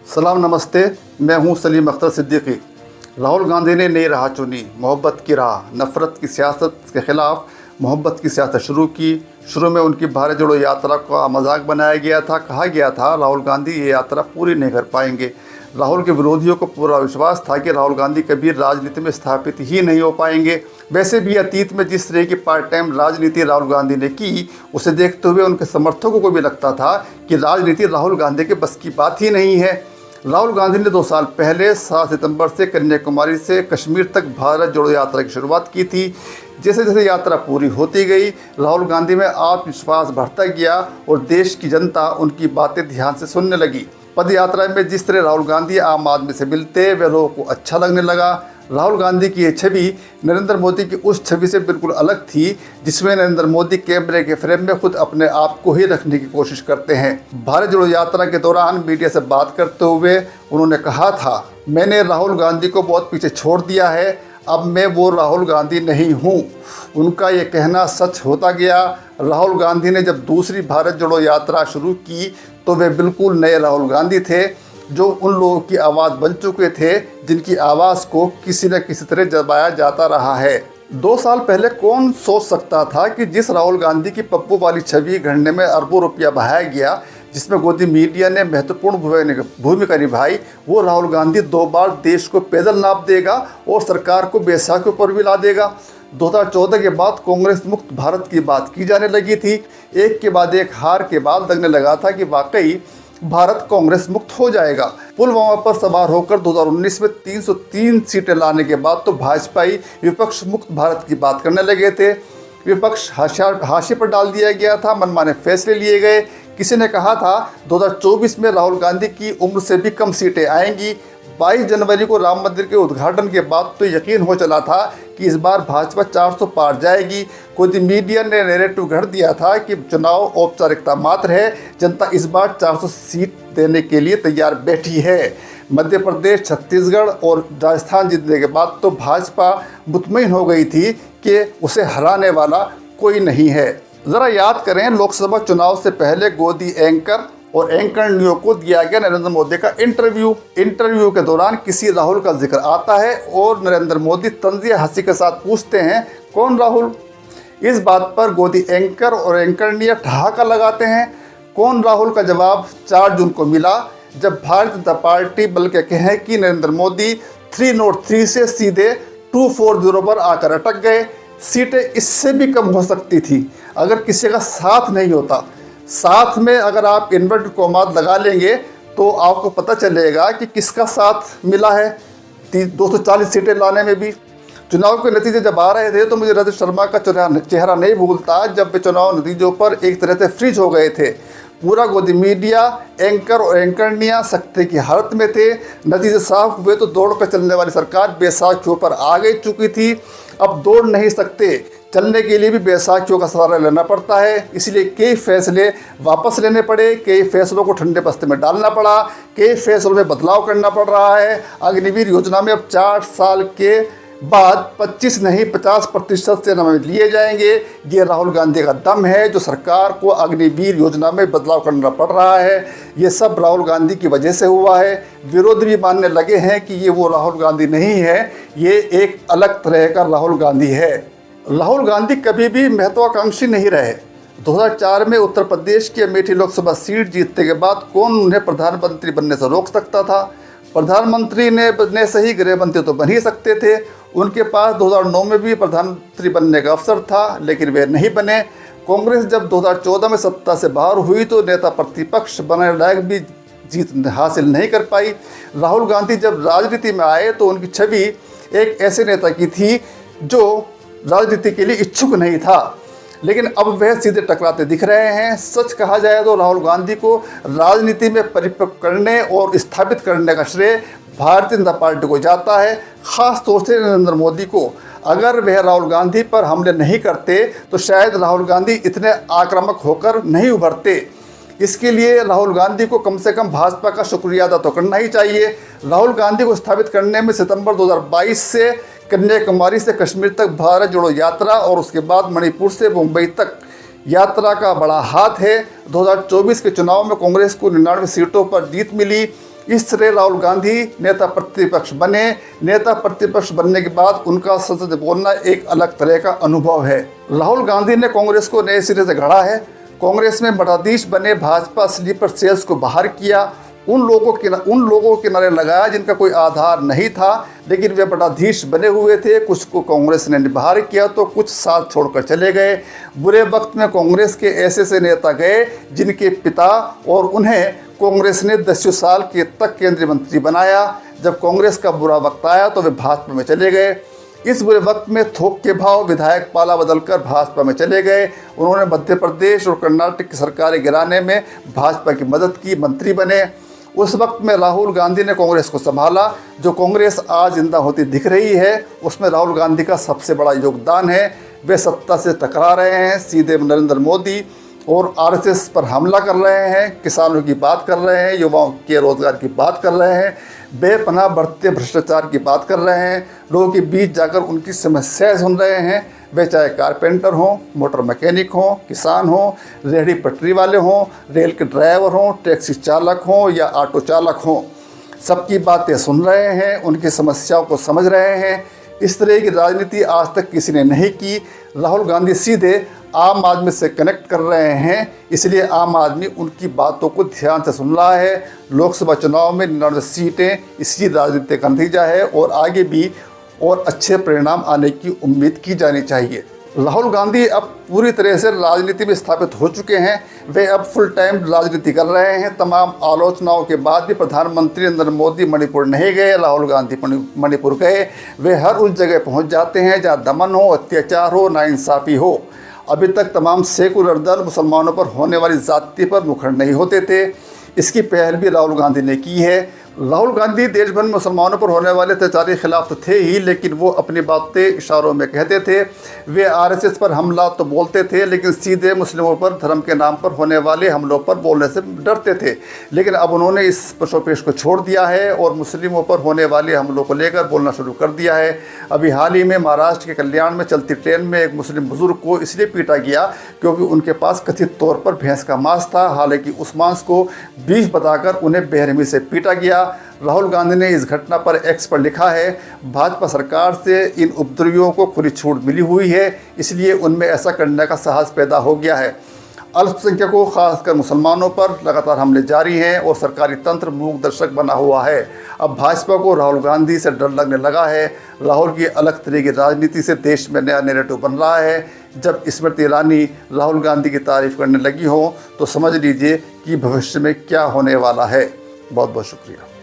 सलाम नमस्ते, मैं हूं सलीम अख्तर सिद्दीकी। राहुल गांधी ने नई राह चुनी, मोहब्बत की राह। नफ़रत की सियासत के ख़िलाफ़ मोहब्बत की सियासत शुरू की। शुरू में उनकी भारत जोड़ो यात्रा का मजाक बनाया गया था। कहा गया था राहुल गांधी ये यात्रा पूरी नहीं कर पाएंगे। राहुल के विरोधियों को पूरा विश्वास था कि राहुल गांधी कभी राजनीति में स्थापित ही नहीं हो पाएंगे। वैसे भी अतीत में जिस तरह की पार्ट टाइम राजनीति राहुल गांधी ने की, उसे देखते हुए उनके समर्थकों को भी लगता था कि राजनीति राहुल गांधी के बस की बात ही नहीं है। राहुल गांधी ने 2 साल पहले 7 सितंबर से कन्याकुमारी से कश्मीर तक भारत जोड़ो यात्रा की शुरुआत की थी। जैसे जैसे यात्रा पूरी होती गई, राहुल गांधी में आत्मविश्वास बढ़ता गया और देश की जनता उनकी बातें ध्यान से सुनने लगी। पद यात्रा में जिस तरह राहुल गांधी आम आदमी से मिलते, वह लोगों को अच्छा लगने लगा। राहुल गांधी की ये छवि नरेंद्र मोदी की उस छवि से बिल्कुल अलग थी, जिसमें नरेंद्र मोदी कैमरे के फ्रेम में खुद अपने आप को ही रखने की कोशिश करते हैं। भारत जोड़ो यात्रा के दौरान मीडिया से बात करते हुए उन्होंने कहा था, मैंने राहुल गांधी को बहुत पीछे छोड़ दिया है, अब मैं वो राहुल गांधी नहीं हूँ। उनका ये कहना सच होता गया। राहुल गांधी ने जब दूसरी भारत जोड़ो यात्रा शुरू की तो वे बिल्कुल नए राहुल गांधी थे, जो उन लोगों की आवाज़ बन चुके थे जिनकी आवाज़ को किसी न किसी तरह दबाया जाता रहा है। 2 साल पहले कौन सोच सकता था कि जिस राहुल गांधी की पप्पू वाली छवि गढ़ने में अरबों रुपया बहाया गया, जिसमें गोदी मीडिया ने महत्वपूर्ण भूमिका निभाई, वो राहुल गांधी 2 बार देश को पैदल नाप देगा और सरकार को बैसाखियों पर भी ला देगा। 2014 के बाद कांग्रेस मुक्त भारत की बात की जाने लगी थी। एक के बाद एक हार के बाद लगने लगा था कि वाकई भारत कांग्रेस मुक्त हो जाएगा। पुलवामा पर सवार होकर 2019 में 303 सीटें लाने के बाद तो भाजपाई विपक्ष मुक्त भारत की बात करने लगे थे। विपक्ष हाशिए पर डाल दिया गया था, मनमाने फैसले लिए गए। किसी ने कहा था 2024 में राहुल गांधी की उम्र से भी कम सीटें आएंगी। 22 जनवरी को राम मंदिर के उद्घाटन के बाद तो यकीन हो चला था कि इस बार भाजपा 400 पार जाएगी। खुद मीडिया ने नैरेटिव गढ़ दिया था कि चुनाव औपचारिकता मात्र है, जनता इस बार 400 सीट देने के लिए तैयार बैठी है। मध्य प्रदेश, छत्तीसगढ़ और राजस्थान जीतने के बाद तो भाजपा मुतमईन हो गई थी कि उसे हराने वाला कोई नहीं है। ज़रा याद करें, लोकसभा चुनाव से पहले गोदी एंकर और एंकरनियों को दिया गया नरेंद्र मोदी का इंटरव्यू के दौरान किसी राहुल का जिक्र आता है और नरेंद्र मोदी तंजिया हंसी के साथ पूछते हैं, कौन राहुल? इस बात पर गोदी एंकर और एंकरनिया ठहाका लगाते हैं। कौन राहुल का जवाब 4 जून को मिला, जब भारतीय जनता पार्टी बल्कि कहें कि नरेंद्र मोदी 303 से सीधे 240 पर आकर अटक गए। सीटें इससे भी कम हो सकती थी अगर किसी का साथ नहीं होता। साथ में अगर आप इन्वर्टेड कॉमात लगा लेंगे तो आपको पता चलेगा कि किसका साथ मिला है 240 सीटें लाने में भी। चुनाव के नतीजे जब आ रहे थे तो मुझे रजत शर्मा का चेहरा नहीं भूलता, जब वे चुनाव नतीजों पर एक तरह से फ्रीज हो गए थे। पूरा गोदी मीडिया, एंकर और एंकरनिया सख्ते की हालत में थे। नतीजे साफ हुए तो दौड़ कर चलने वाली सरकार बैसाखियों पर आ गई चुकी थी। अब दौड़ नहीं सकते, चलने के लिए भी बैसाखियों का सहारा लेना पड़ता है। इसलिए कई फैसले वापस लेने पड़े, कई फैसलों को ठंडे बस्ते में डालना पड़ा, कई फैसलों में बदलाव करना पड़ रहा है। अग्निवीर योजना में अब 4 साल के बाद 25 नहीं 50% से नंबर लिए जाएंगे। ये राहुल गांधी का दम है जो सरकार को अग्निवीर योजना में बदलाव करना पड़ रहा है। ये सब राहुल गांधी की वजह से हुआ है। विरोधी भी मानने लगे हैं कि ये वो राहुल गांधी नहीं है, ये एक अलग तरह का राहुल गांधी है। राहुल गांधी कभी भी महत्वाकांक्षी नहीं रहे। 2004 में उत्तर प्रदेश की अमेठी लोकसभा सीट जीतने के बाद कौन उन्हें प्रधानमंत्री बनने से रोक सकता था? प्रधानमंत्री ने बनने से ही गृह मंत्री तो बन ही सकते थे। उनके पास 2009 में भी प्रधानमंत्री बनने का अवसर था, लेकिन वे नहीं बने। कांग्रेस जब 2014 में सत्ता से बाहर हुई तो नेता प्रतिपक्ष बनने लायक भी जीत हासिल नहीं कर पाई। राहुल गांधी जब राजनीति में आए तो उनकी छवि एक ऐसे नेता की थी जो राजनीति के लिए इच्छुक नहीं था, लेकिन अब वह सीधे टकराते दिख रहे हैं। सच कहा जाए तो राहुल गांधी को राजनीति में परिपक्व करने और स्थापित करने का श्रेय भारतीय जनता पार्टी को जाता है, ख़ास तौर से नरेंद्र मोदी को। अगर वह राहुल गांधी पर हमले नहीं करते तो शायद राहुल गांधी इतने आक्रामक होकर नहीं उभरते। इसके लिए राहुल गांधी को कम से कम भाजपा का शुक्रिया अदा तो करना ही चाहिए। राहुल गांधी को स्थापित करने में सितंबर 2022 से कन्याकुमारी से कश्मीर तक भारत जोड़ो यात्रा और उसके बाद मणिपुर से मुंबई तक यात्रा का बड़ा हाथ है। 2024 के चुनाव में कांग्रेस को 99 सीटों पर जीत मिली। इस तरह राहुल गांधी नेता प्रतिपक्ष बने। नेता प्रतिपक्ष बनने के बाद उनका संसद में बोलना एक अलग तरह का अनुभव है। राहुल गांधी ने कांग्रेस को नए सिरे से गढ़ा है। कांग्रेस में मठाधीश बने, भाजपा स्लीपर सेल्स को बाहर किया, उन लोगों को किनारे लगाया जिनका कोई आधार नहीं था, लेकिन वे मठाधीश बने हुए थे। कुछ को कांग्रेस ने बाहर किया तो कुछ साथ छोड़कर चले गए। बुरे वक्त में कांग्रेस के ऐसे नेता गए जिनके पिता और उन्हें कांग्रेस ने 10 साल के तक केंद्रीय मंत्री बनाया। जब कांग्रेस का बुरा वक्त आया तो वे भाजपा में चले गए। इस बुरे वक्त में थोक के भाव विधायक पाला बदलकर भाजपा में चले गए। उन्होंने मध्य प्रदेश और कर्नाटक की सरकारें गिराने में भाजपा की मदद की, मंत्री बने। उस वक्त में राहुल गांधी ने कांग्रेस को संभाला। जो कांग्रेस आज जिंदा होती दिख रही है उसमें राहुल गांधी का सबसे बड़ा योगदान है। वे सत्ता से टकरा रहे हैं, सीधे नरेंद्र मोदी और आरएसएस पर हमला कर रहे हैं, किसानों की बात कर रहे हैं, युवाओं के रोजगार की बात कर रहे हैं, बेपनाह बढ़ते भ्रष्टाचार की बात कर रहे हैं, लोगों के बीच जाकर उनकी समस्याएं सुन रहे हैं। वे चाहे कारपेंटर हों, मोटर मैकेनिक हों, किसान हों, रेहड़ी पटरी वाले हों, रेल के ड्राइवर हों, टैक्सी चालक हों या ऑटो चालक हों, सबकी बातें सुन रहे हैं, उनकी समस्याओं को समझ रहे हैं। इस तरह की राजनीति आज तक किसी ने नहीं की। राहुल गांधी सीधे आम आदमी से कनेक्ट कर रहे हैं, इसलिए आम आदमी उनकी बातों को ध्यान से सुन रहा है। लोकसभा चुनाव में 99 सीटें इसी राजनीति का नतीजा है और आगे भी और अच्छे परिणाम आने की उम्मीद की जानी चाहिए। राहुल गांधी अब पूरी तरह से राजनीति में स्थापित हो चुके हैं। वे अब फुल टाइम राजनीति कर रहे हैं। तमाम आलोचनाओं के बाद भी प्रधानमंत्री नरेंद्र मोदी मणिपुर नहीं गए, राहुल गांधी मणिपुर गए। वे हर उस जगह पहुंच जाते हैं जहां दमन हो, अत्याचार हो, नाइंसाफ़ी हो। अभी तक तमाम सेकुलर दल मुसलमानों पर होने वाली ज़्यादती पर मुखर नहीं होते थे। इसकी पहल भी राहुल गांधी ने की है। राहुल गांधी देश भर में मुसलमानों पर होने वाले अत्याचार के खिलाफ तो थे ही, लेकिन वो अपनी बातें इशारों में कहते थे। वे आरएसएस पर हमला तो बोलते थे, लेकिन सीधे मुस्लिमों पर धर्म के नाम पर होने वाले हमलों पर बोलने से डरते थे। लेकिन अब उन्होंने इस पशोपेश को छोड़ दिया है और मुस्लिमों पर होने वाले हमलों को लेकर बोलना शुरू कर दिया है। अभी हाल ही में महाराष्ट्र के कल्याण में चलती ट्रेन में एक मुस्लिम बुजुर्ग को इसलिए पीटा गया क्योंकि उनके पास कथित तौर पर भैंस का मांस था। हालांकि उस मांस को बीफ बताकर उन्हें बेरहमी से पीटा गया। राहुल गांधी ने इस घटना पर एक्स पर लिखा है, भाजपा सरकार से इन उपद्रवियों को खुली छूट मिली हुई है, इसलिए उनमें ऐसा करने का साहस पैदा हो गया है। अल्पसंख्यकों खासकर मुसलमानों पर लगातार हमले जारी हैं और सरकारी तंत्र मूक दर्शक बना हुआ है। अब भाजपा को राहुल गांधी से डर लगने लगा है। राहुल की अलग तरह की राजनीति से देश में नया नैरेटिव बन रहा है। जब स्मृति ईरानी राहुल गांधी की तारीफ करने लगी हो तो समझ लीजिए कि भविष्य में क्या होने वाला है। बहुत बहुत शुक्रिया।